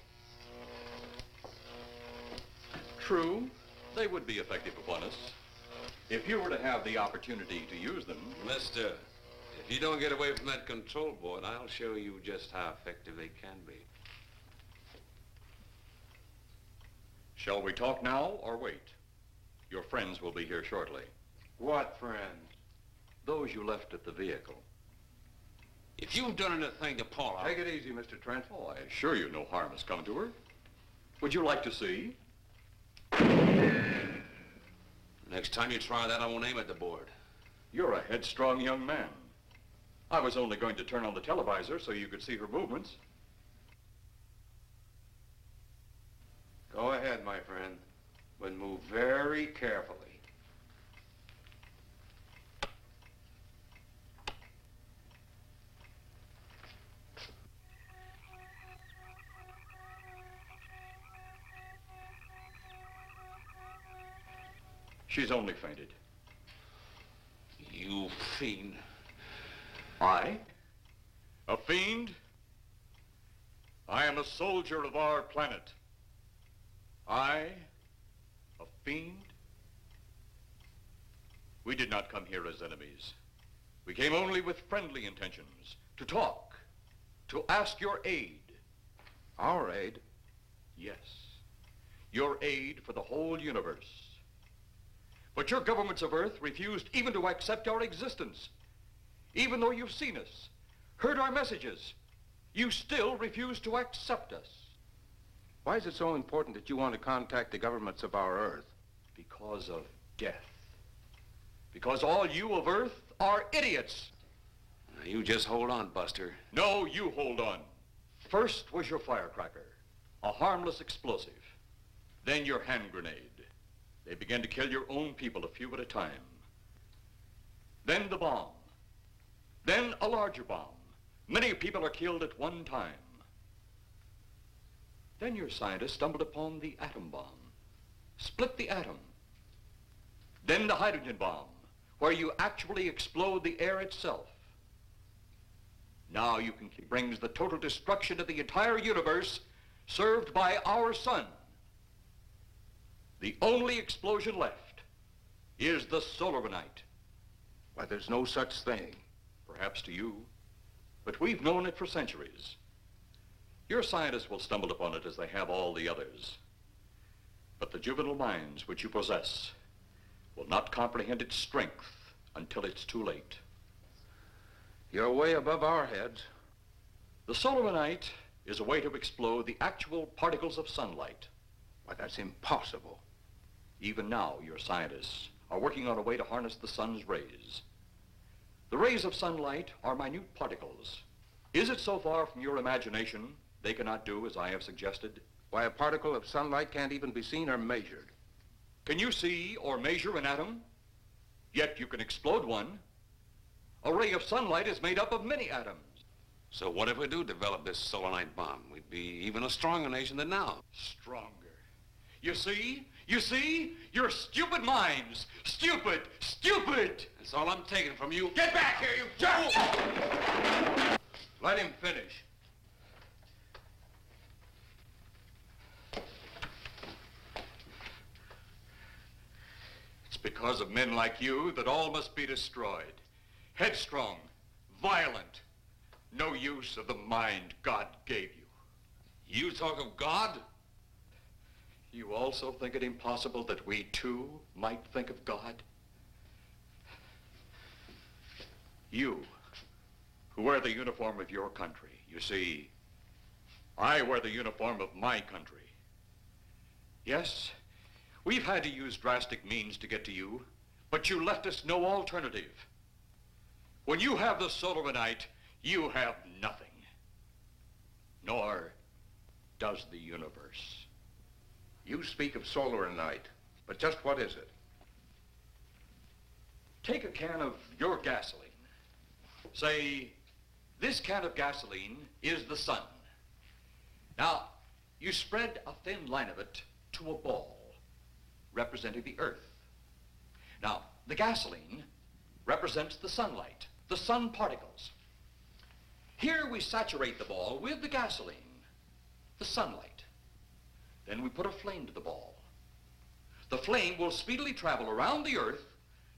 True. They would be effective upon us. If you were to have the opportunity to use them... Mister, if you don't get away from that control board, I'll show you just how effective they can be. Shall we talk now or wait? Your friends will be here shortly. What friends? Those you left at the vehicle. If you've done anything to Paula... Take it easy, Mr. Trent. Oh, I assure you no harm has come to her. Would you like to see? Next time you try that, I won't aim at the board. You're a headstrong young man. I was only going to turn on the televisor so you could see her movements. Go ahead, my friend, but move very carefully. She's only fainted. You fiend. I? A fiend? I am a soldier of our planet. I? A fiend? We did not come here as enemies. We came only with friendly intentions, to talk, to ask your aid. Our aid? Yes, your aid for the whole universe. But your governments of Earth refused even to accept our existence. Even though you've seen us, heard our messages, you still refuse to accept us. Why is it so important that you want to contact the governments of our Earth? Because of death. Because all you of Earth are idiots. Now, you just hold on, Buster. No, you hold on. First was your firecracker, a harmless explosive. Then your hand grenade. They began to kill your own people a few at a time. Then the bomb. Then a larger bomb. Many people are killed at one time. Then your scientists stumbled upon the atom bomb. split the atom. Then the hydrogen bomb, where you actually explode the air itself. Now you can brings the total destruction of the entire universe served by our sun. The only explosion left is the solar night. Why, there's no such thing. Perhaps to you, but we've known it for centuries. Your scientists will stumble upon it as they have all the others. But the juvenile minds which you possess will not comprehend its strength until it's too late. You're way above our heads. The solar night is a way to explode the actual particles of sunlight. Why, that's impossible. Even now, your scientists are working on a way to harness the sun's rays. The rays of sunlight are minute particles. Is it so far from your imagination they cannot do as I have suggested? Why, a particle of sunlight can't even be seen or measured. Can you see or measure an atom? Yet you can explode one. A ray of sunlight is made up of many atoms. So what if we do develop this solar night bomb? We'd be even a stronger nation than now. Stronger. You see? You see? Your stupid minds. Stupid! Stupid! That's all I'm taking from you. Get back here, you fool! Let him finish. It's because of men like you that all must be destroyed. Headstrong, violent, no use of the mind God gave you. You talk of God? You also think it impossible that we too might think of God? You, who wear the uniform of your country, you see, I wear the uniform of my country. Yes, we've had to use drastic means to get to you, but you left us no alternative. When you have the solar night, you have nothing. Nor does the universe. You speak of solar night, but just what is it? Take a can of your gasoline. Say, this can of gasoline is the sun. Now, you spread a thin line of it to a ball, representing the earth. Now, the gasoline represents the sunlight, the sun particles. Here we saturate the ball with the gasoline, the sunlight. Then we put a flame to the ball. The flame will speedily travel around the earth,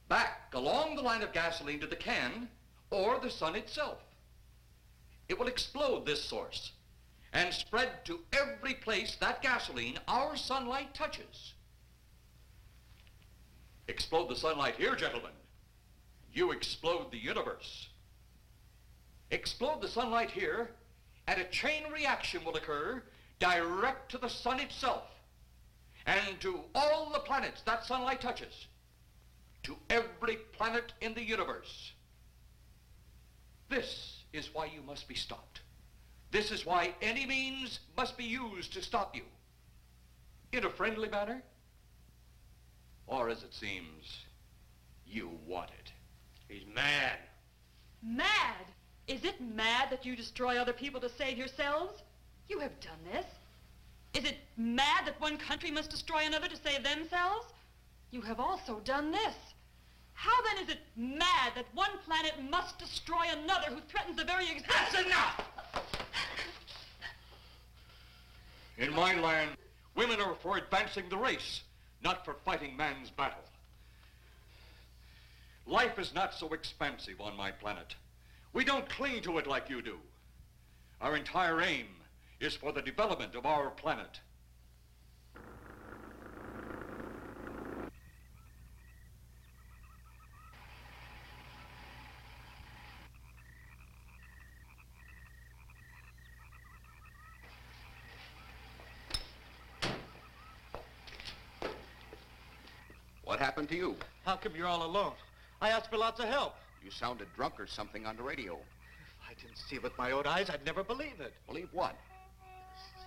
back along the line of gasoline to the can, or the sun itself. It will explode this source and spread to every place that gasoline, our sunlight, touches. Explode the sunlight here, gentlemen. You explode the universe. Explode the sunlight here, and a chain reaction will occur direct to the sun itself and to all the planets that sunlight touches, to every planet in the universe. This is why you must be stopped. This is why any means must be used to stop you. In a friendly manner, or as it seems, you want it. He's mad. Mad? Is it mad that you destroy other people to save yourselves? You have done this. Is it mad that one country must destroy another to save themselves? You have also done this. How then is it mad that one planet must destroy another who threatens the very existence? That's enough! In my land, women are for advancing the race, not for fighting man's battle. Life is not so expansive on my planet. We don't cling to it like you do. Our entire aim is for the development of our planet. What happened to you? How come you're all alone? I asked for lots of help. You sounded drunk or something on the radio. If I didn't see it with my own eyes, I'd never believe it. Believe what?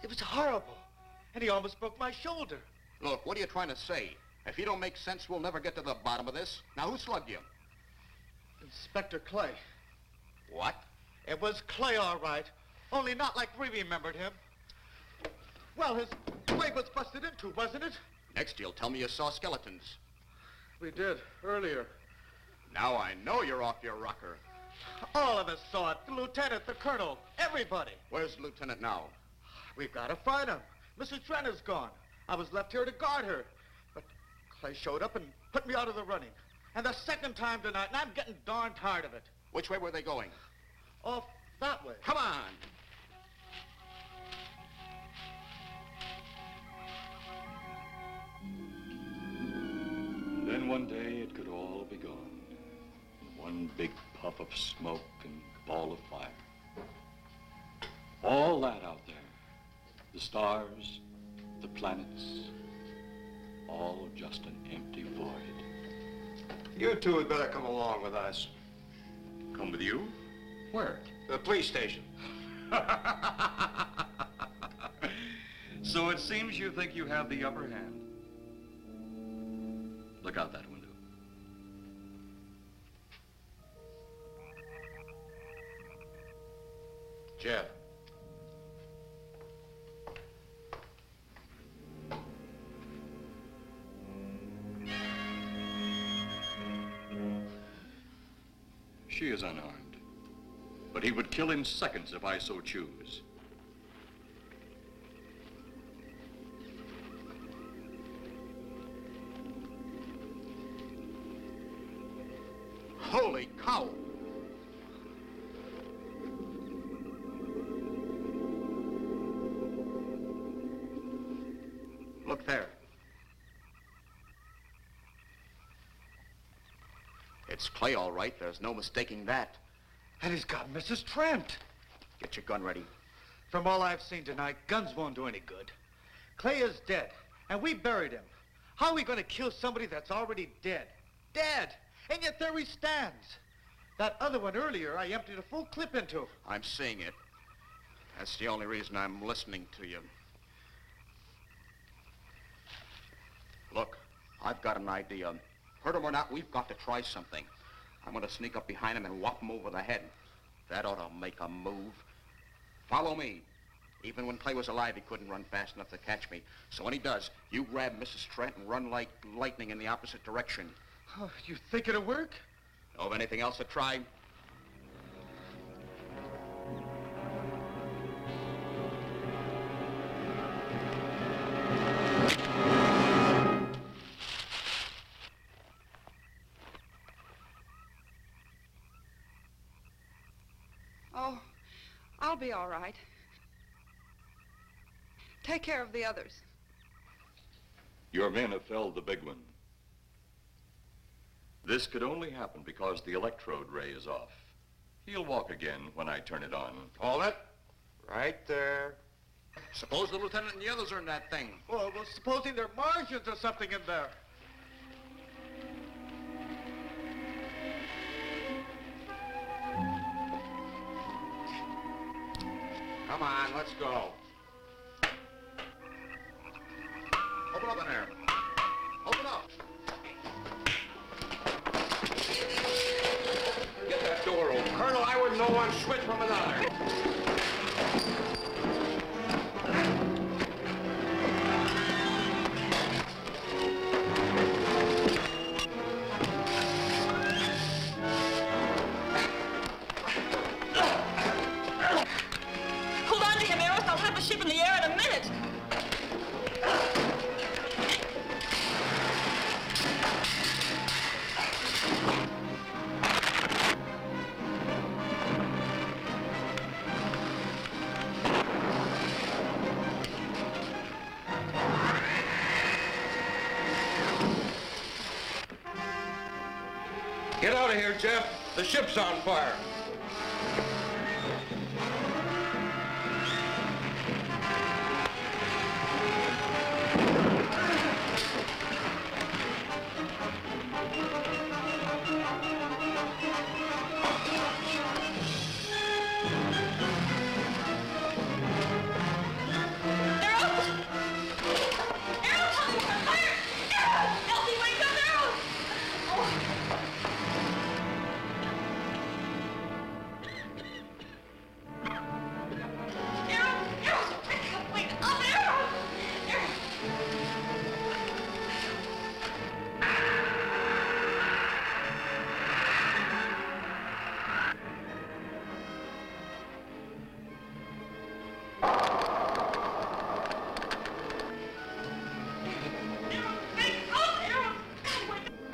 It was horrible. And he almost broke my shoulder. Look, what are you trying to say? If you don't make sense, we'll never get to the bottom of this. Now, who slugged you? Inspector Clay. What? It was Clay, all right. Only not like we remembered him. Well, his leg was busted into, wasn't it? Next, you'll tell me you saw skeletons. We did, earlier. Now I know you're off your rocker. All of us saw it. The lieutenant, the colonel, everybody. Where's the lieutenant now? We've got to find him. Mrs. Trent is gone. I was left here to guard her. But Clay showed up and put me out of the running. And the second time tonight, and I'm getting darn tired of it. Which way were they going? Off that way. Come on. Then one day it could all be gone. One big puff of smoke and ball of fire. All that out there, the stars, the planets, all just an empty void. You two had better come along with us. Come with you? Where? The police station. So it seems you think you have the upper hand. Look out that window. Jeff. She is unarmed, but he would kill in seconds if I so choose. Holy cow! Look there. It's Clay, all right. There's no mistaking that. And he's got Mrs. Trent. Get your gun ready. From all I've seen tonight, guns won't do any good. Clay is dead, and we buried him. How are we going to kill somebody that's already dead? Dead! And yet there he stands. That other one earlier, I emptied a full clip into. I'm seeing it. That's the only reason I'm listening to you. Look, I've got an idea. Hurt him or not, we've got to try something. I'm going to sneak up behind him and whop him over the head. That ought to make a move. Follow me. Even when Clay was alive, he couldn't run fast enough to catch me. So when he does, you grab Mrs. Trent and run like lightning in the opposite direction. Oh, you think it'll work? Know of anything else to try? Oh, I'll be all right. Take care of the others. Your men have felled the big one. This could only happen because the electrode ray is off. He'll walk again when I turn it on. Hold it. Right there. Suppose the lieutenant and the others are in that thing. Well, supposing there are Martians or something in there. Come on, let's go. Open up in there. Open up. Get that door open. Colonel, I wouldn't know one switch from another. Hold on to him, Eros. I'll have the ship in the air in a minute. Get out of here, Jeff. The ship's on fire.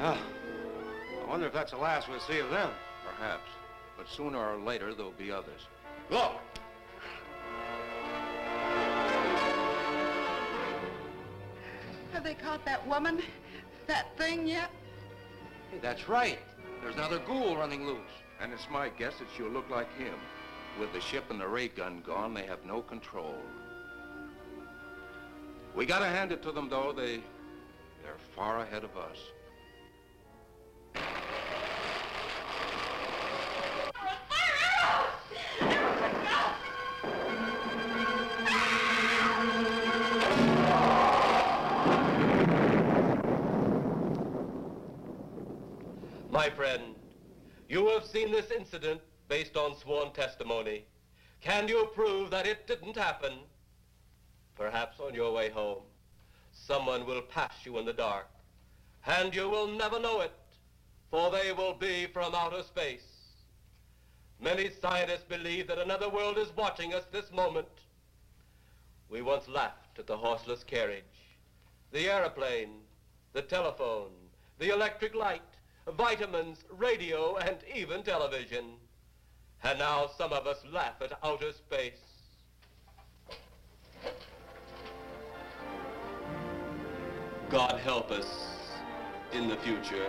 Well, I wonder if that's the last we'll see of them. Perhaps. But sooner or later, there'll be others. Look! Have they caught that woman? That thing yet? Hey, that's right. There's another ghoul running loose. And it's my guess that she'll look like him. With the ship and the ray gun gone, they have no control. We gotta hand it to them, though. They're far ahead of us. My friend, you have seen this incident based on sworn testimony. Can you prove that it didn't happen? Perhaps on your way home, someone will pass you in the dark, and you will never know it, for they will be from outer space. Many scientists believe that another world is watching us this moment. We once laughed at the horseless carriage, the airplane, the telephone, the electric light, vitamins, radio, and even television. And now some of us laugh at outer space. God help us in the future.